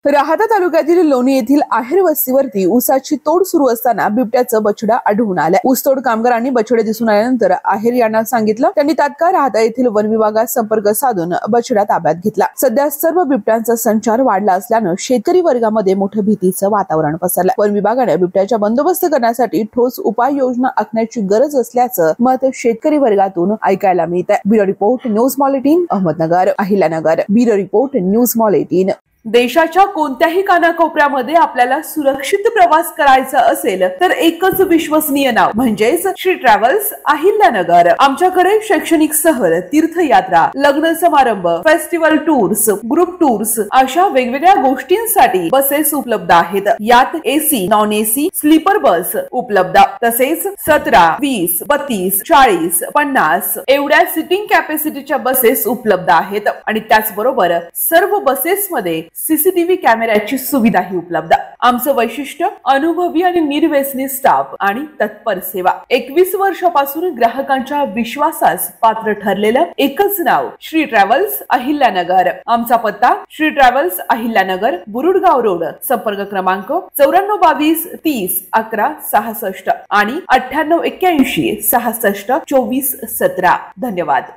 राहाता तालुक्यातील लोणी येथील आहेर वस्तीवरती ऊसाची तोड सुरू असताना बिबट्याचं बछडा आढळून आलं। ऊसतोड कामगारांनी बछडे दिसून आल्यानंतर आहेर यांना सांगितलं। त्यांनी तात्काळ राहाता येथील वन विभागात संपर्क साधून बछडा ताब्यात घेतला। सध्या सर्व बिबट्यांचा संचार वाढला असल्यानं शेतकरी वर्गामध्ये मोठं भीतीचं वातावरण पसरलं। वन विभागाने बिबट्याचा बंदोबस्त करण्यासाठी ठोस उपाययोजना आखण्याची गरज असल्याचं मत शेतकरी वर्गातून ऐकायला मिळतंय। Bureau report news mall 18 Ahmednagar Ahilyanagar. Bureau report news mall 18। देशाच्या कोणत्याही कानाकोपऱ्यामध्ये आपल्याला सुरक्षित प्रवास करायचा असेल तर एकच विश्वसनीय नाव म्हणजेच श्री ट्रॅव्हल्स अहिल्यानगर। आमच्याकडे शैक्षणिक सहल, तीर्थयात्रा, लग्न समारंभ, फेस्टिवल टूर्स, ग्रुप टूर्स अशा वेगवेगळ्या गोष्टींसाठी बसेस उपलब्ध आहेत। यात AC, non AC, sleeper bus उपलब्ध, तसेच 17, 20, 32, 40, 50 एवढ्या सिटिंग कॅपॅसिटीच्या बसेस उपलब्ध आहेत आणि त्याचबरोबर सर्व बसेसमध्ये सीसीटीव्ही कॅमेऱ्याची सुविधाही उपलब्ध। आमचं वैशिष्ट्य अनुभवी आणि निर्व्यसनी स्टाफ आणि तत्पर सेवा। 21 वर्षापासून ग्राहकांच्या विश्वासास पात्र ठरलेलं एकच नाव श्री ट्रॅव्हल्स अहिल्यानगर। आमचा पत्ता श्री ट्रॅव्हल्स अहिल्यानगर, बुरुडगाव रोड। संपर्क क्रमांक 9422 30 11 66 आणि 9881 66 24 17। धन्यवाद।